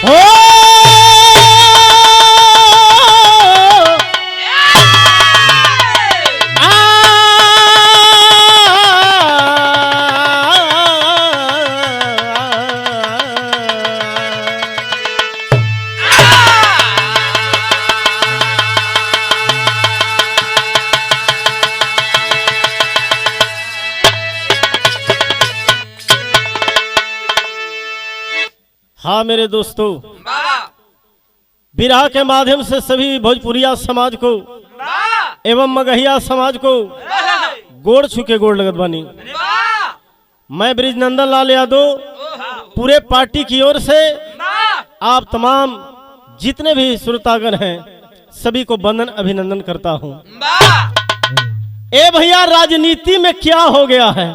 हो हाँ मेरे दोस्तों, विरह के माध्यम से सभी भोजपुरिया समाज को एवं मगहिया समाज को गोड़ छुके गोड़ लगत बानी। मैं ब्रिजनंदन लाल यादव पूरे पार्टी की ओर से आप तमाम जितने भी श्रोतागण हैं सभी को वंदन अभिनंदन करता हूं। ए भैया, राजनीति में क्या हो गया है,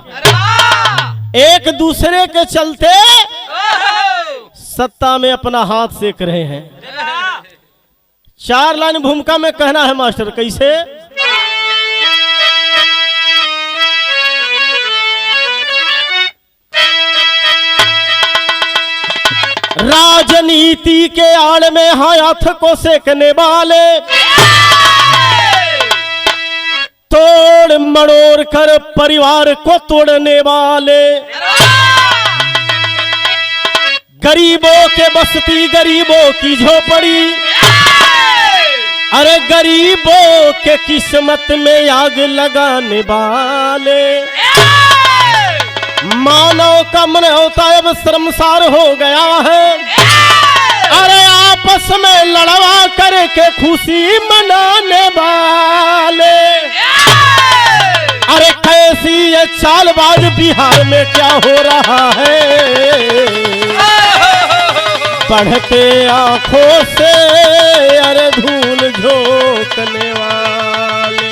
एक दूसरे के चलते सत्ता में अपना हाथ सेक रहे हैं। 4 लाइन भूमिका में कहना है मास्टर, कैसे? राजनीति के आड़ में हाथ को सेकने वाले, तोड़ मड़ोड़ कर परिवार को तोड़ने वाले, गरीबों के बस्ती गरीबों की झोपड़ी, अरे गरीबों के किस्मत में आग लगाने वाले, मानव का मन होता अब शर्मसार हो गया है, अरे आपस में लड़वा करके खुशी मनाने वाले, अरे कैसी ये चालबाज बिहार में क्या हो रहा है, बढ़ के आंखों से अरे धूल झोंकने वाले।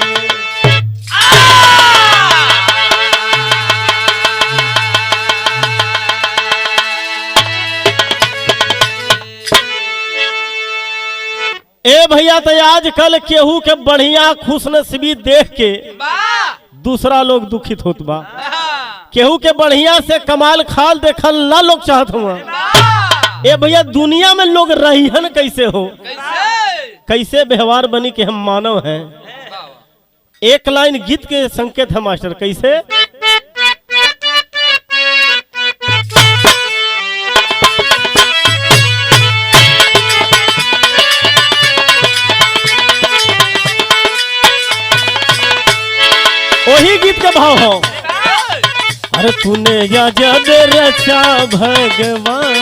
ए भैया, तो आजकल केहू के बढ़िया खुशनसीबी देख के दूसरा लोग दुखित होत बा। केहू के बढ़िया से कमाल खाल देखल ना लोग चाहत हुआ। ए भैया, दुनिया में लोग रहीहन कैसे हो, कैसे व्यवहार बनी कि हम मानव हैं। एक लाइन गीत के संकेत है मास्टर, कैसे? वही गीत के भाव हो, अरे तूने गजब रचा भगवान,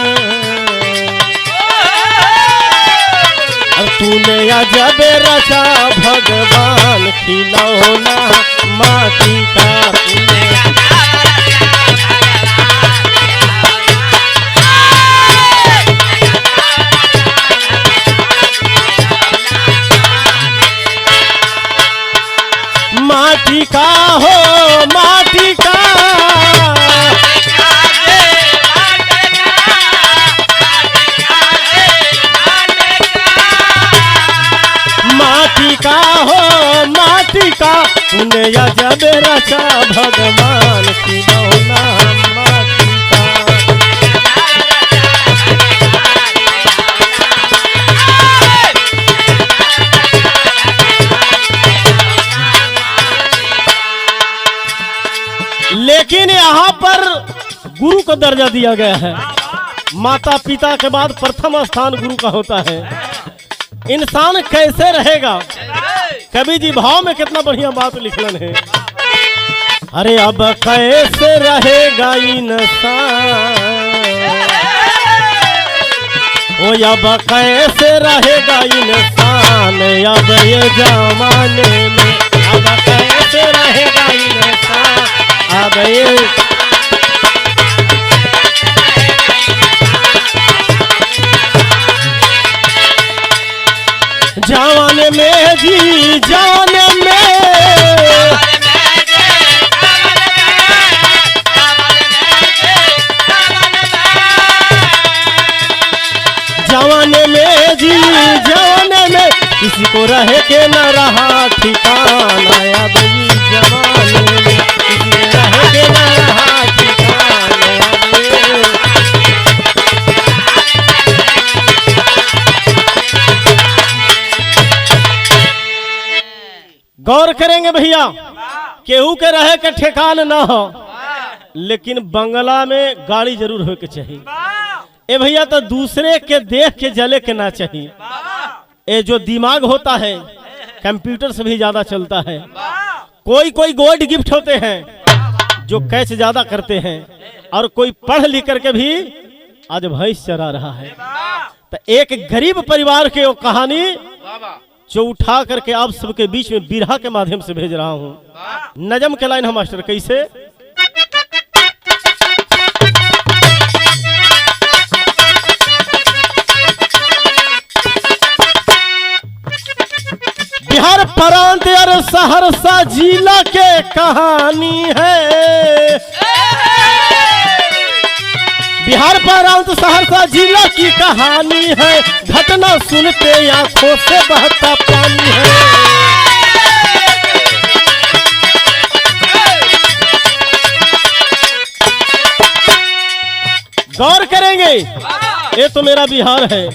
तूने अजब रचा भगवान, खिलौना माटी का तूने, माटी का हो माटी का, माटी का हो माटी का, तूने अजब रचा भगवान, खिलौना माटी का। लेकिन यहाँ पर गुरु को दर्जा दिया गया है। माता पिता के बाद प्रथम स्थान गुरु का होता है। इंसान कैसे रहेगा, कवि जी भाव में कितना बढ़िया बात लिखलन है, अरे अब कैसे रहेगा इंसान, ओ अब कैसे रहेगा इंसान, अब ये जमाने में, अब कैसे रहेगा इंसान, अब ये जवाने में जी जवाने में, जवाने में जी जवाने में, किसी को रहे के न रहा ठिकाना, अब ये जवाने में किसी को रहे के न रहा ठिकाना, अब केहू के रहे के ठेकान ना हो, लेकिन बंगला में गाड़ी जरूर हो के चाहिए। ए भैया तो दूसरे के देख के जले के ना चाहिए। ये जो दिमाग होता है कंप्यूटर से भी ज्यादा चलता है। कोई कोई गोल्ड गिफ्ट होते हैं जो कैच ज्यादा करते हैं, और कोई पढ़ लिख करके भी आज भैंस चरा रहा है। तो एक गरीब परिवार की वो कहानी जो उठा करके आप सबके बीच में बिरहा के माध्यम से भेज रहा हूँ। नजम के लाइन हम मास्टर कैसे? बिहार प्रांत और सहरसा जिला के कहानी है। बिहार प्रांत सहरसा जिला की कहानी है। घटना सुनते आंखों से बहता पानी है। गौर करेंगे, ये तो मेरा बिहार है।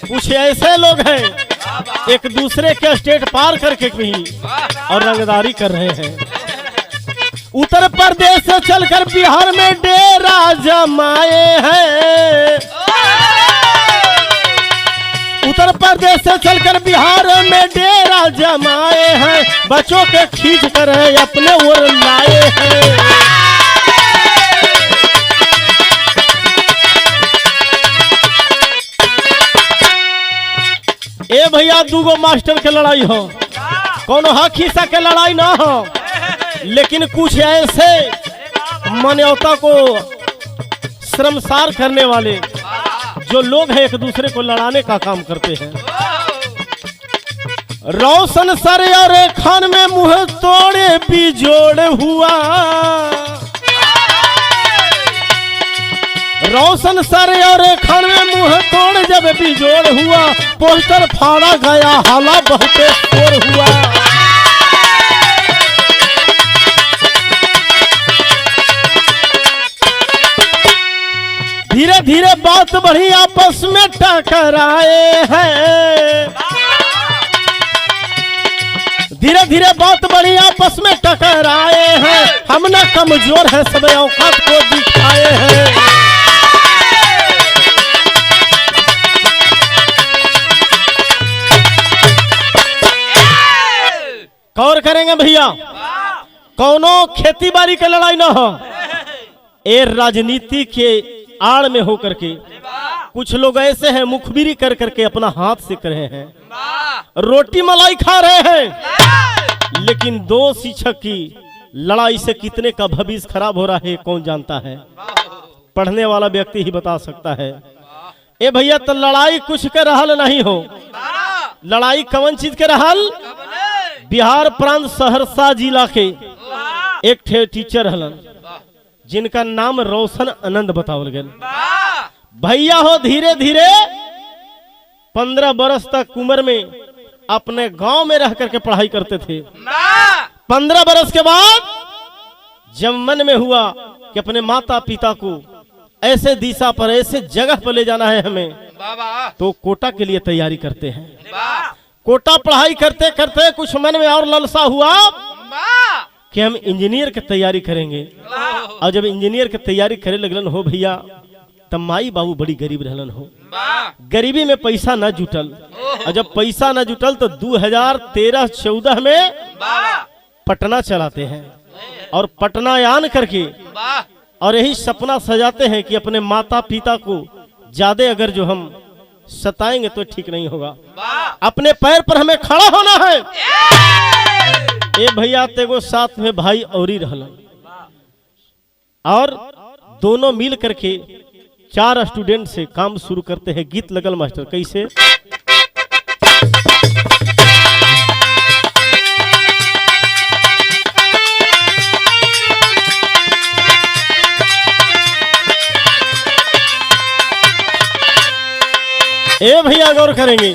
कुछ ऐसे लोग हैं एक दूसरे के स्टेट पार करके भी और रंगदारी कर रहे हैं। उत्तर प्रदेश से चलकर बिहार में डेरा जमाए हैं। उत्तर प्रदेश से चलकर बिहार में डेरा जमाए हैं। बच्चों के खींच कर अपने ओर लाए हैं। ए भैया दूगो मास्टर के लड़ाई हो, कोनो हक हिस्सा के लड़ाई ना हो, लेकिन कुछ ऐसे मानवता को शर्मसार करने वाले जो लोग हैं एक दूसरे को लड़ाने का काम करते हैं। रोशन सर और खान में मुंह तोड़े बिजोड़ हुआ। रोशन सर और खान में मुंह तोड़ जब बिजोड़ हुआ। पोस्टर फाड़ा गया, हाला बहुत शोर हुआ। धीरे धीरे बात बढ़ी, आपस में टकराए हैं। धीरे धीरे बात बढ़ी, आपस में टकराए हैं। हम ना कमजोर है, सब औकात को दिखाए हैं। गौर करेंगे भैया, कौनो खेती बाड़ी का लड़ाई ना हो, ये राजनीति के आड़ में होकर के कुछ लोग ऐसे हैं मुखबिरी कर करके अपना हाथ से कर रहे हैं, रोटी मलाई खा रहे हैं। लेकिन दो शिक्षक की लड़ाई से कितने का भविष्य खराब हो रहा है कौन जानता है? पढ़ने वाला व्यक्ति ही बता सकता है। ए भैया तो लड़ाई कुछ के रहल नहीं हो, लड़ाई कौन चीज के रहल? बिहार प्रांत सहरसा जिला के एक टीचर हलन जिनका नाम रोशन आनंद बतावल गया। भैया हो धीरे धीरे 15 बरस तक उम्र में अपने गांव में रह करके पढ़ाई करते थे। 15 बरस के बाद जब मन में हुआ कि अपने माता पिता को ऐसे दिशा पर ऐसे जगह पर ले जाना है हमें, तो कोटा के लिए तैयारी करते हैं। कोटा पढ़ाई करते करते कुछ मन में और लालसा हुआ कि हम इंजीनियर की तैयारी करेंगे। और जब इंजीनियर की तैयारी करे लगलन हो भैया, तब माई बाबू बड़ी गरीब रहलन हो। गरीबी में पैसा न जुटल, और जब पैसा न जुटल तो 2013-14 में पटना चलाते हैं और पटना यान करके और यही सपना सजाते हैं कि अपने माता पिता को ज्यादा अगर जो हम सताएंगे तो ठीक नहीं होगा, अपने पैर पर हमें खड़ा होना है। ए भैया तेगो साथ में भाई और ही रहलन, और दोनों मिल करके 4 स्टूडेंट से काम शुरू करते हैं। गीत लगल मास्टर कैसे? ए भैया गौर करेंगे,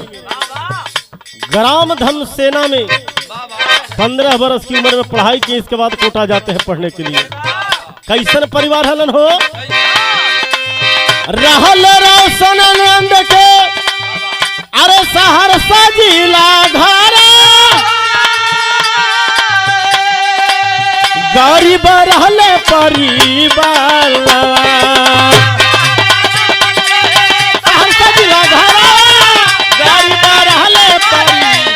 ग्राम धर्म सेना में 15 बरस की उम्र में पढ़ाई की, इसके बाद कोटा जाते हैं पढ़ने के लिए। कैसन परिवार हलन हो? रहल रोशन आनंद के अरे सहरसा जिला घर गरीब रहले परिवार सहरसा जिला घरवा गरीब रहले परिवार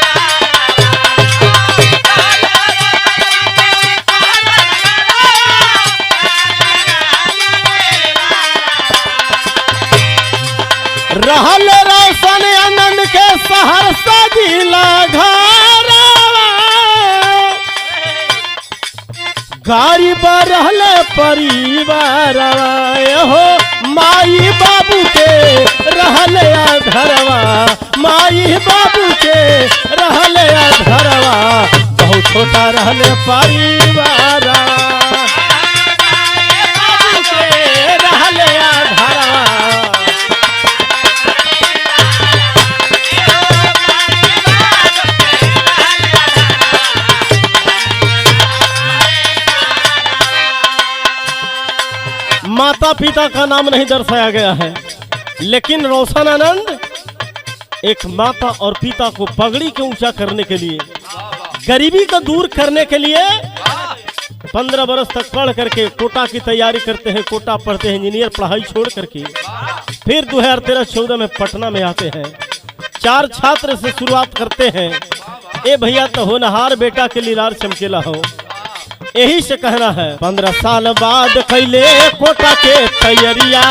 रहल रोशन आनंद के सहरसा जिला घरवा गरीब रहले परिवार हो माई बाबू के रहले घरवा माई बाबू के रहले घरवा बहुत छोटा रहले परिवार बाबू के रहले घरवा माता पिता का नाम नहीं दर्शाया गया है, लेकिन रोशन आनंद एक माता और पिता को पगड़ी के ऊंचा करने के लिए, गरीबी को दूर करने के लिए 15 बरस तक पढ़ करके कोटा की तैयारी करते हैं। कोटा पढ़ते हैं, इंजीनियर पढ़ाई छोड़ करके फिर 2013-14 में पटना में आते हैं। 4 छात्र से शुरुआत करते हैं। ए भैया तो होनहार बेटा के लीलार चमकेला हो, यही से कहना है। 15 साल बाद कैले कोटा के तैयारिया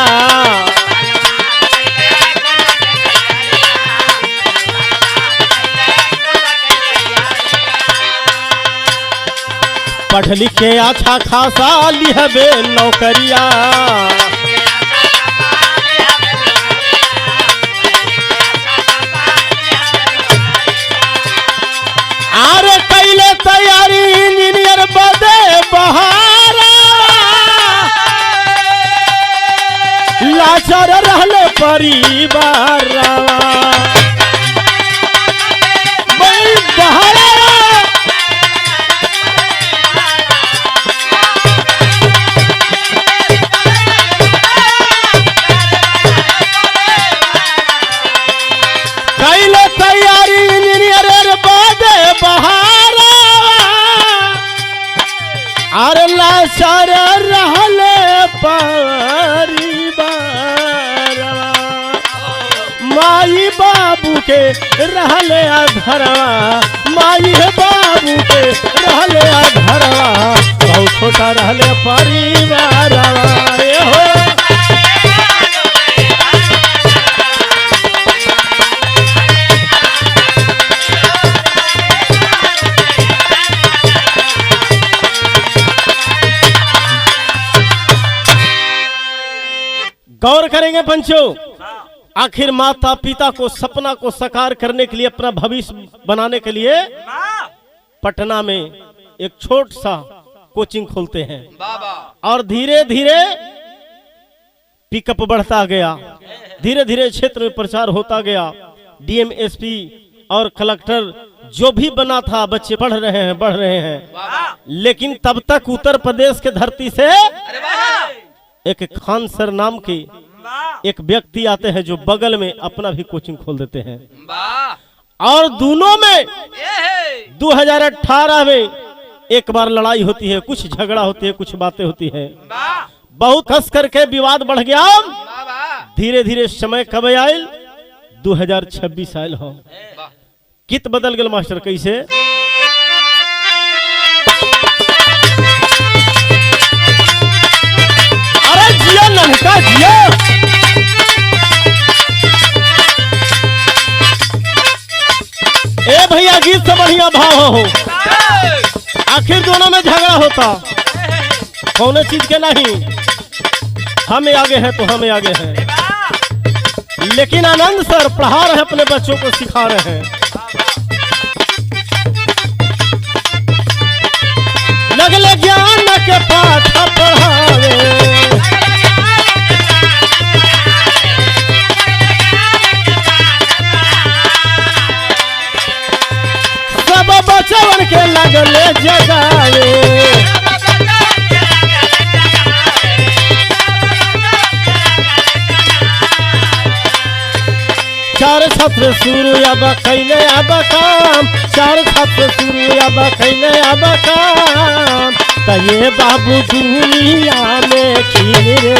पढ़ लिख के अच्छा खासा लिहबे नौकरिया आरे कैले तैयारी इंजीनियर बदे बहारा लाचार रहले परिवार कैले तैयारी इंजीनियर बदे बहारा अरे लाचार रहले परिवार माई बाबू के रहले घरवा माई बाबू के रहले घरवा बहुत छोटा रहले परिवार हो गौर करेंगे पंचों, आखिर माता पिता को सपना को साकार करने के लिए, अपना भविष्य बनाने के लिए पटना में एक छोट सा कोचिंग खोलते हैं और धीरे धीरे पिकअप बढ़ता गया। धीरे धीरे क्षेत्र में प्रचार होता गया। डीएम एसपी और कलेक्टर जो भी बना था, बच्चे बढ़ रहे हैं। लेकिन तब तक उत्तर प्रदेश के धरती से एक खान सर नाम के एक व्यक्ति आते हैं जो बगल में अपना भी कोचिंग खोल देते हैं। और दोनों में 2018 में एक बार लड़ाई होती है, कुछ झगड़ा होती है, कुछ बातें होती है, बहुत हंस करके विवाद बढ़ गया। धीरे धीरे समय कब आयल? 2026 आयल हो। कित बदल गल मास्टर कैसे? अरे जिया ननका जिया, ए भैया गीत से बढ़िया भाव हो। आखिर दोनों में झगड़ा होता, कौन चीज के नहीं, हमें आगे हैं तो हमें आगे हैं। लेकिन आनंद सर पढ़ा रहे, अपने बच्चों को सिखा रहे हैं। लगले ज्ञान के पाठ पढ़ावे, सब बचवन के लगले जगावे। चार छात्र शुरू अब कैले अब काम, चार छात्र शुरू अब कैले अब काम। तो ये बाबू दुनिया में खिल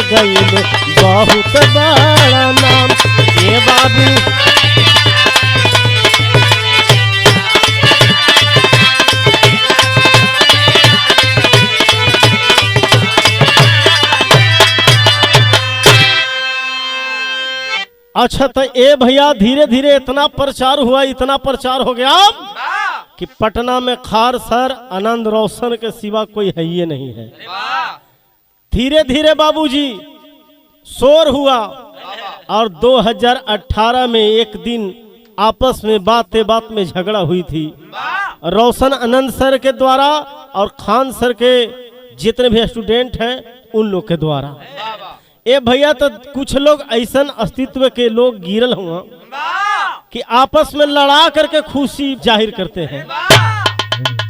गईल बहुत बड़ा नाम। ये बाबू अच्छा, तो ए भैया धीरे धीरे इतना प्रचार हुआ, इतना प्रचार हो गया कि पटना में खार सर आनंद रोशन के सिवा कोई है ही नहीं है। धीरे धीरे बाबूजी शोर हुआ और 2018 में एक दिन आपस में बात में झगड़ा हुई थी रोशन आनंद सर के द्वारा और खान सर के जितने भी स्टूडेंट हैं उन लोग के द्वारा। ए भैया तो कुछ लोग ऐसा अस्तित्व के लोग गिरल हुआ कि आपस में लड़ा करके खुशी जाहिर करते हैं।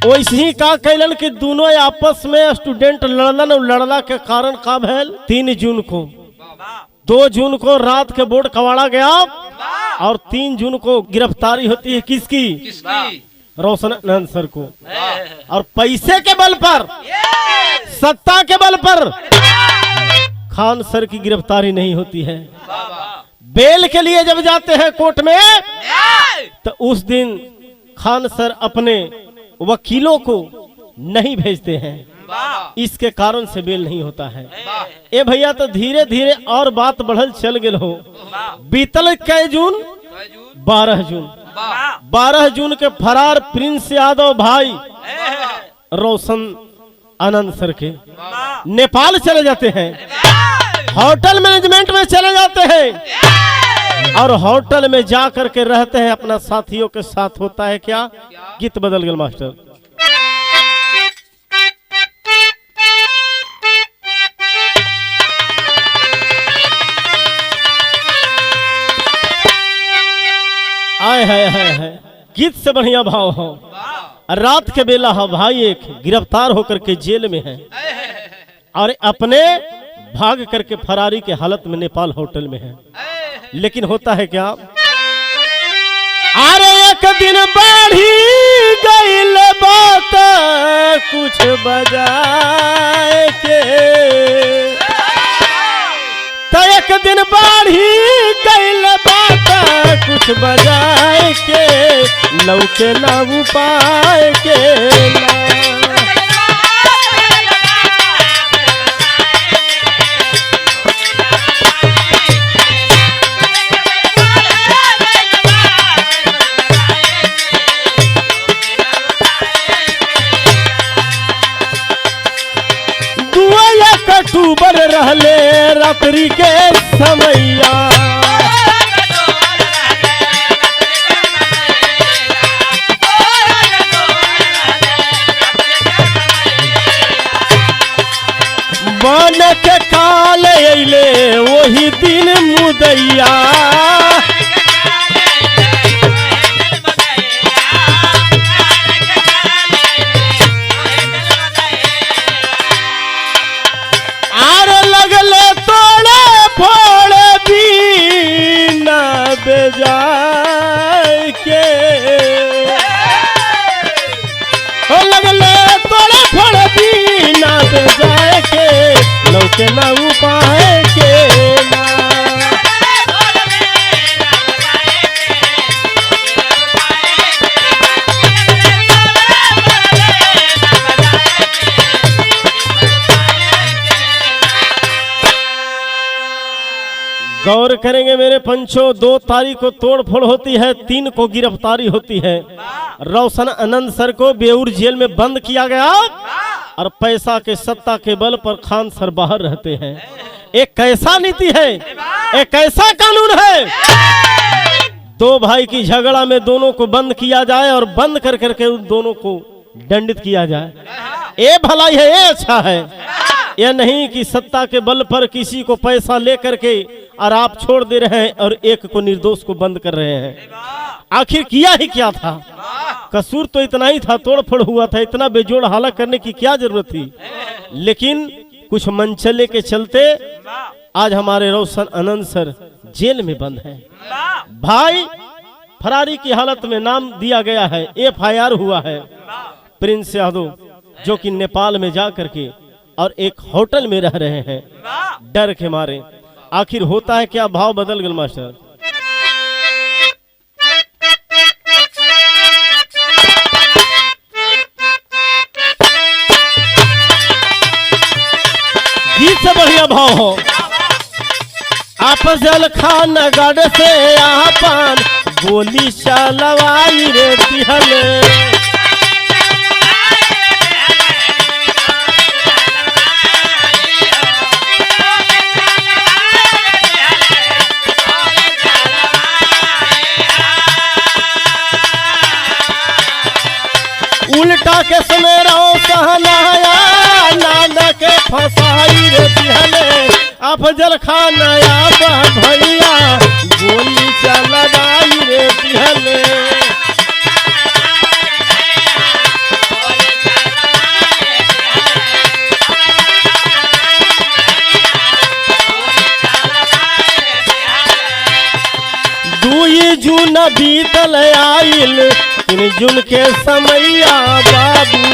वैसे ही का कैलन कि दोनों आपस में स्टूडेंट लड़लन और लड़ला के कारण का भैल 3 जून को 2 जून को रात के बोर्ड कवाड़ा गया और 3 जून को गिरफ्तारी होती है किसकी? रोशन आनंद सर को। और पैसे के बल पर, सत्ता के बल पर खान सर की गिरफ्तारी नहीं होती है। बेल के लिए जब जाते हैं कोर्ट में तो उस दिन खान सर अपने वकीलों को नहीं भेजते हैं, इसके कारण से बेल नहीं होता है। ए भैया तो धीरे धीरे और बात बढ़ल चल गए हो। बीतल कै जून? 12 जून। 12 जून के फरार प्रिंस यादव भाई रोशन आनंद सर के नेपाल चले जाते हैं, होटल मैनेजमेंट में चले जाते हैं और होटल में जाकर के रहते हैं अपना साथियों के साथ। होता है क्या? गीत बदल गया मास्टर। आए है गीत से बढ़िया भाव हो। रात के बेला हो भाई एक गिरफ्तार होकर के जेल में है और अपने भाग करके फरारी के हालत में नेपाल होटल में है। लेकिन होता है क्या? अरे एक दिन बढ़ी गईल बात कुछ बजाए के, तो एक दिन बढ़ी गईल बात कुछ बजाए के, लौके ना उपाय के ना। अक्टूबर रहले रात्रि के समैया, बन के काल अइले वही दिन मुदैया, जाए के लगले तोड़े फोड़ दीना पे जाए के, लौके ना उपाय के ना। गौर करेंगे मेरे पंचों, 2 तारीख को तोड़ फोड़ होती है, 3 को गिरफ्तारी होती है। रोशन आनंद सर को बेऊर जेल में बंद किया गया और पैसा के सत्ता के बल पर खान सर बाहर रहते हैं। एक कैसा नीति है, एक कैसा कानून है। 2 भाई की झगड़ा में दोनों को बंद किया जाए और बंद कर करके उन दोनों को दंडित किया जाए। ये भलाई है, ये अच्छा है। यह नहीं कि सत्ता के बल पर किसी को पैसा लेकर के और आप छोड़ दे रहे हैं और एक को निर्दोष को बंद कर रहे हैं। आखिर किया ही क्या था? कसूर तो इतना ही था, तोड़ फोड़ हुआ था, इतना बेजोड़ हालत करने की क्या जरूरत थी? लेकिन कुछ मनचले के चलते आज हमारे रोशन आनंद सर जेल में बंद हैं। भाई फरारी की हालत में नाम दिया गया है, FIR हुआ है। प्रिंस यादव जो कि नेपाल में जा करके और एक होटल में रह रहे हैं डर के मारे। आखिर होता है क्या, भाव बदल गए मास्टर। गीत से बढ़िया भाव हो। अफजल खान गढ़ से आपन गोली चलवाई रे दिहले। उल्टा के समेरा सहनाया नाना के फसाई रे दिहले। अफजल खान आया भैया गोली चलवाई रे दिहले। दुई जून बीतल आइल 3 जून के समैया बाबू।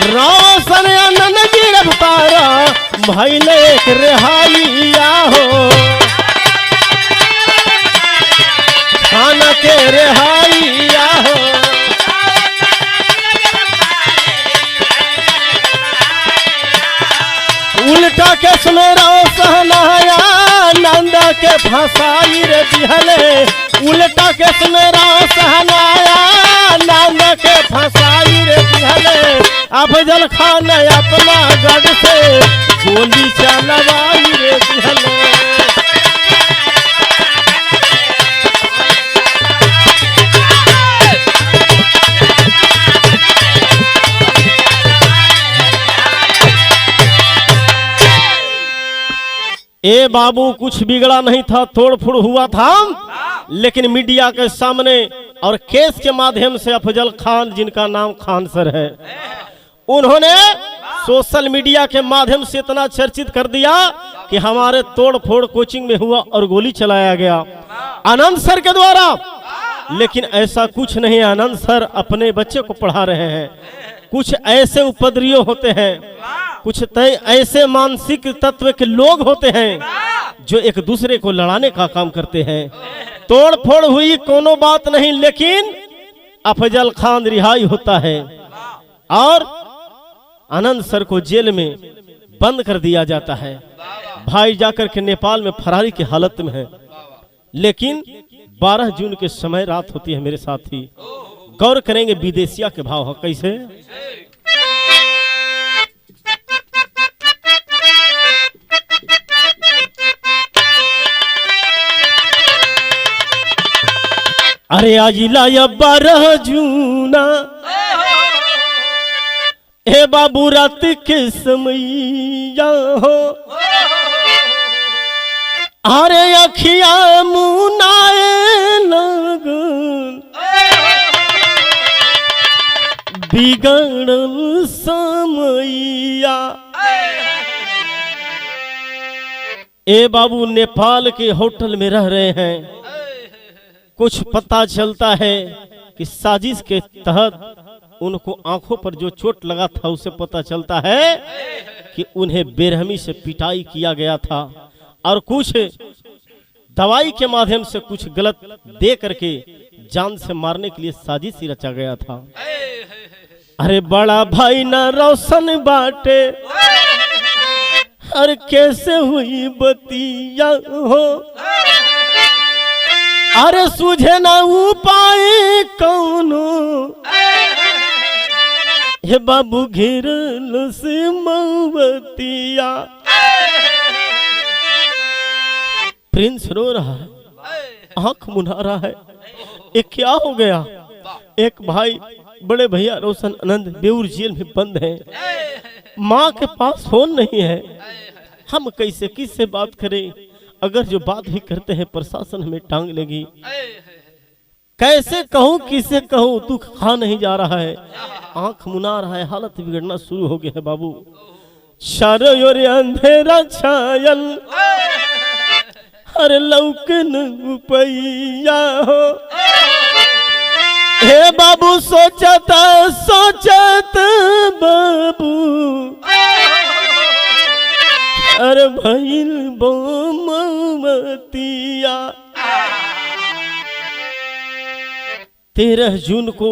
रोशन आनंद गिरफ्तारा भइले एक रिहाइया हो। खाना के रिहाइया हो। उल्टा के समेरा सहनाया नंदा के फसाई रे दिहले। उल्टा के समेरा सहनाया नंदा के फसाई रे दिहले। अफजल खान अपना गढ़ से गोली चलवाई रे दिहले। ए बाबू कुछ बिगड़ा नहीं था, तोड़ फोड़ हुआ था, लेकिन मीडिया के सामने और केस के माध्यम से अफजल खान, जिनका नाम खान सर है, उन्होंने सोशल मीडिया के माध्यम से इतना चर्चित कर दिया कि हमारे तोड़ फोड़ कोचिंग में हुआ और गोली चलाया गया आनंद सर के द्वारा। लेकिन ऐसा कुछ नहीं, आनंद सर अपने बच्चे को पढ़ा रहे हैं। कुछ ऐसे उपद्रवी होते हैं, कुछ ऐसे मानसिक तत्व के लोग होते हैं जो एक दूसरे को लड़ाने का काम करते हैं। तोड़ फोड़ हुई कोनो बात नहीं, लेकिन अफजल खान रिहाई होता है और आनंद सर को जेल में बंद कर दिया जाता है। भाई जाकर के नेपाल में फरारी की हालत में है। लेकिन 12 जून के समय रात होती है मेरे साथी। गौर करेंगे विदेशिया के भाव है कैसे। अरे आज लाया 12 जूना हे बाबू रात के समैया हो। अरे अखिया मुनाए लगन बिगड़ल समैया। ए बाबू नेपाल के होटल में रह रहे हैं। कुछ पता चलता है कि साजिश के तहत उनको आंखों पर जो चोट लगा था उसे पता चलता है कि उन्हें बेरहमी से पिटाई किया गया था और कुछ दवाई के माध्यम से कुछ गलत दे करके जान से मारने के लिए साजिश ही रचा गया था। अरे बड़ा भाई ना रोशन बाटे, अरे कैसे हुई बतिया हो। अरे सूझे ना उपाय कौनो, हे बाबू घेरल से मवतिया। प्रिंस रो रहा है, आंख मुना रहा है। एक क्या हो गया। एक भाई बड़े भैया रोशन आनंद बेऊर जेल में बंद हैं। माँ के पास फोन नहीं है। हम कैसे किससे बात करें। अगर जो बात भी करते हैं प्रशासन हमें टांग लेगी। कैसे कहूं किसे कहूं, तू खा नहीं जा रहा है, आंख मुना रहा है, हालत बिगड़ना शुरू हो गया है बाबू। चारों ओर अंधेरा छायल, अरे लौकन उपैया हो। हे बाबू सोचत सोचत बाबू, अरे भइल बोमतिया। 13 जून को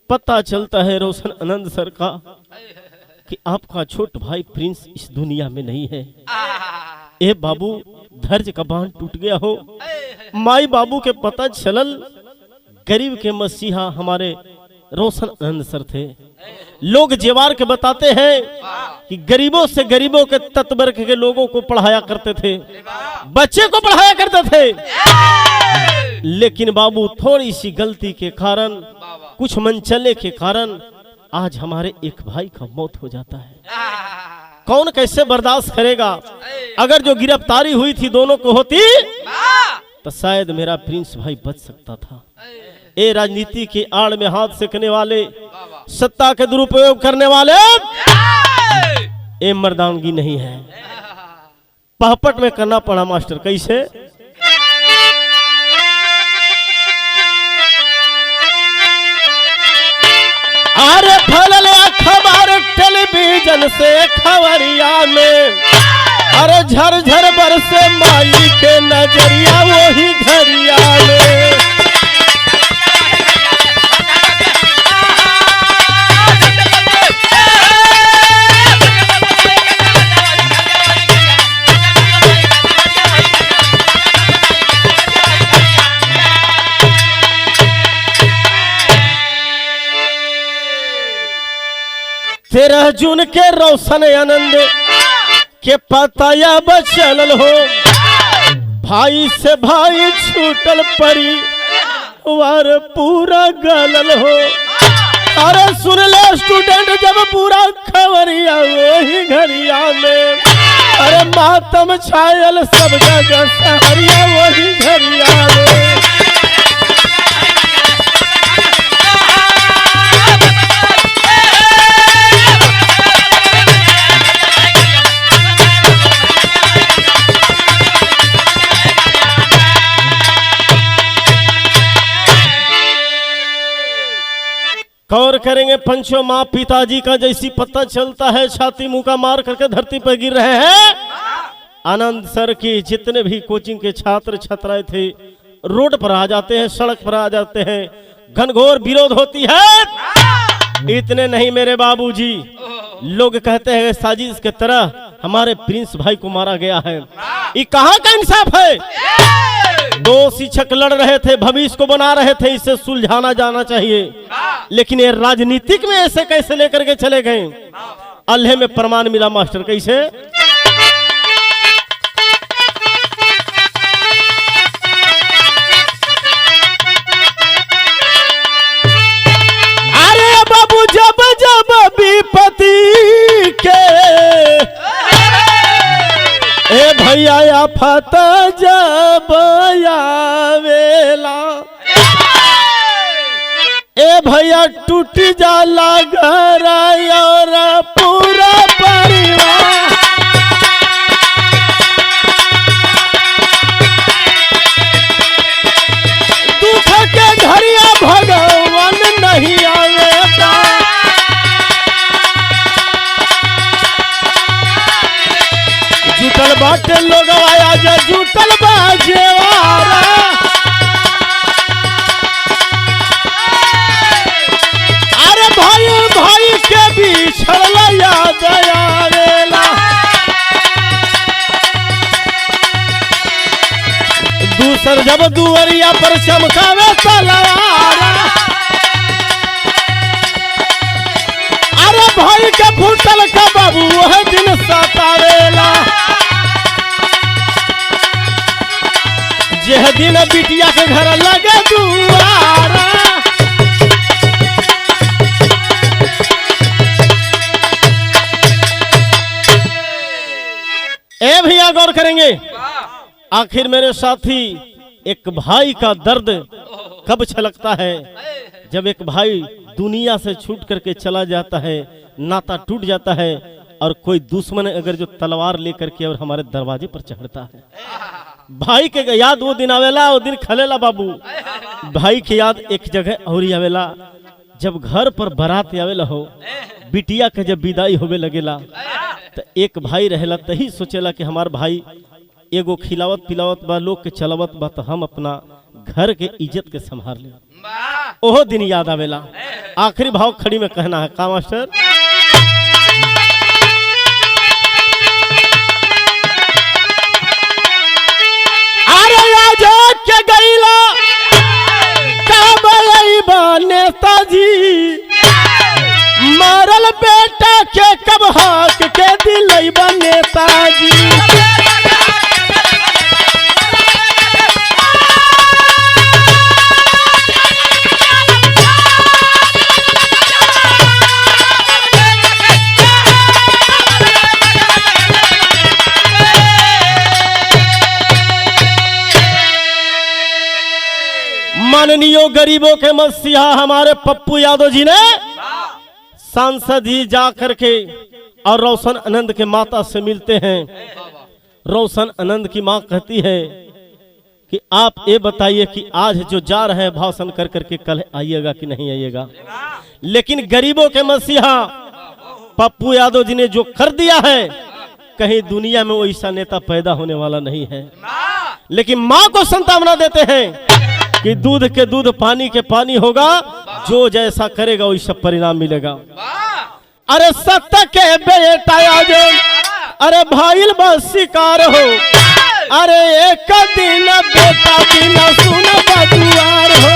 पता चलता है रोशन आनंद सर का कि आपका छोटा भाई प्रिंस इस दुनिया में नहीं है। ए बाबू, धैर्य का बांध टूट गया हो। माई बाबू के पता चलल, गरीब के मसीहा हमारे रोशन आनंद सर थे। लोग जेवार के बताते हैं कि गरीबों से गरीबों के तत्वर्ग के लोगों को पढ़ाया करते थे, बच्चे को पढ़ाया करते थे। लेकिन बाबू थोड़ी सी गलती के कारण, कुछ मनचले के कारण आज हमारे एक भाई का मौत हो जाता है। कौन कैसे बर्दाश्त करेगा? अगर जो गिरफ्तारी हुई थी दोनों को होती तो शायद मेरा प्रिंस भाई बच सकता था। ए राजनीति की आड़ में हाथ सेकने वाले, सत्ता के दुरुपयोग करने वाले, ए मर्दानगी नहीं है। पहपट में करना पड़ा मास्टर। कैसे? अरे फैलल अखबार टेलीविजन से खबरिया में, अरे झरझर बरसे माई के नजरिया वही घरिया में। तेरह जून के रोशन आनंद के पताया बचल हो, भाई से भाई छूटल परी वार पूरा गलल हो। अरे सुन ले स्टूडेंट, जब पूरा खबरिया वही घरिया में, अरे मातम छायल सब जगह सहरिया वही घरिया में। गौर करेंगे पंचों, माँ पिताजी का जैसी पता चलता है छाती मुका मार करके धरती पर गिर रहे हैं। आनंद सर की जितने भी कोचिंग के छात्र छात्राएं थे रोड पर आ जाते हैं, सड़क पर आ जाते हैं, घनघोर विरोध होती है। इतने नहीं मेरे बाबूजी, लोग कहते हैं साजिश के तरह हमारे प्रिंस भाई को मारा गया है। ये कहाँ का इंसाफ है? दो शिक्षक लड़ रहे थे, भविष्य को बना रहे थे, इसे सुलझाना जाना चाहिए। लेकिन ये राजनीतिक में ऐसे कैसे लेकर के चले गए? अल्लाह में प्रमाण मिला मास्टर। कैसे? अरे बाबू, जब जब विपत्ति के ए भैया आफत जब आवेला, ए भैया टूट जाला घर और पूरा परिवार। दुख के घरिया भगवान नहीं आवेगा, जुटल बाटे लोग आया जो जुटल बाजेवारा। अरे भाई भाई के बीच याद आवेला, दूसर जब दुवरिया पर चमकावे तलवारा। अरे भाई के फूटल का बाबू वह दिन सतावेला, यह दिन बिटिया के घर लगे दुआरा। ए भैया गौर करेंगे, आखिर मेरे साथी एक भाई का दर्द कब छलकता है जब एक भाई दुनिया से छूट करके चला जाता है, नाता टूट जाता है और कोई दुश्मन अगर जो तलवार लेकर के और हमारे दरवाजे पर चढ़ता है। भाई के याद वो दिन आवेला, वो दिन खलेला बाबू। भाई के याद एक जगह और आवेला जब घर पर बारात आवेला हो, बिटिया के जब विदाई होवे लगेला तो एक भाई रहेला तही सोचेला कि हमार भाई एगो खिलावत पिलावत बा, लोग के चलावत बा, तो हम अपना घर के इज्जत के संभाल ले। ओहो दिन याद आवेला। आखिरी भाव खड़ी में कहना है का मास्टर? अरे आज के गईला नेताजी मारल बेटा के कब हक के दिलैबा नेताजी। माननीय गरीबों के मसीहा हमारे पप्पू यादव जी ने सांसद जी जा करके और रोशन आनंद के माता से मिलते हैं। रोशन आनंद की मां कहती है कि आप ये बताइए कि आज जो जा रहे हैं भाषण कर करके कल आइएगा कि नहीं आइएगा। लेकिन गरीबों के मसीहा पप्पू यादव जी ने जो कर दिया है, कहीं दुनिया में वैसा नेता पैदा होने वाला नहीं है। लेकिन मां को सांत्वना देते हैं कि दूध के दूध पानी के पानी होगा, जो जैसा करेगा वैसा परिणाम मिलेगा। अरे सत्य के बेटा आज अरे भाईल बस शिकार हो, अरे एक दिन बेटा बिना सुन बदुआर हो।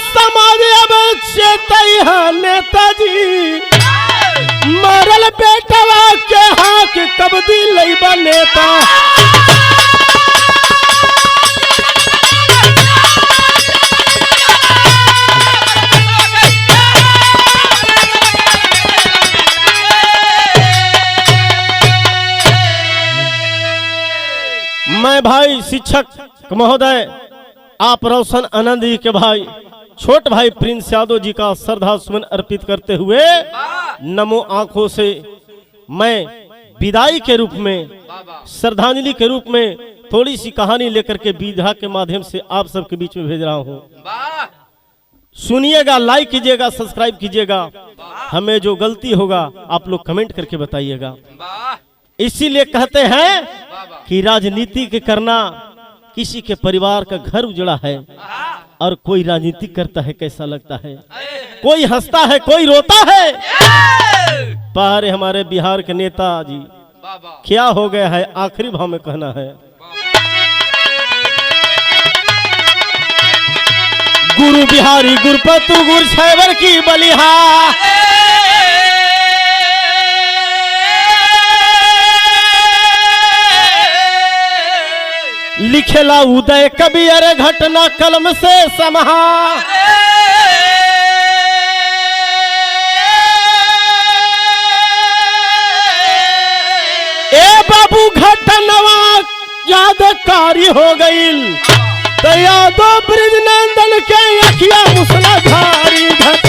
समाज अब नेताजी मरल बेटवा के हाथ कब दिलैबा नेता। मैं भाई शिक्षक महोदय, आप रोशन आनंद जी के भाई छोट भाई प्रिंस यादव जी का श्रद्धा सुमन अर्पित करते हुए नमो आंखों से मैं विदाई के रूप में, श्रद्धांजलि के रूप में थोड़ी सी कहानी लेकर के विधा के माध्यम से आप सबके बीच में भेज रहा हूँ। सुनिएगा, लाइक कीजिएगा, सब्सक्राइब कीजिएगा। हमें जो गलती होगा आप लोग कमेंट करके बताइएगा। इसीलिए कहते हैं कि राजनीति के करना किसी के परिवार का घर उजड़ा है और कोई राजनीति करता है कैसा लगता है, कोई हंसता है कोई रोता है। पर हमारे बिहार के नेताजी क्या हो गया है, आखिरी भाव में कहना है। गुरु बिहारी गुरपतु गुरु छैवर की बलिहा, लिखेला उदय कवि अरे घटना कलम से समहा। ए बाबू घटनवा यादकारी हो गई तो यादव ब्रिज नंदन के अखिया मुसलाधारी घट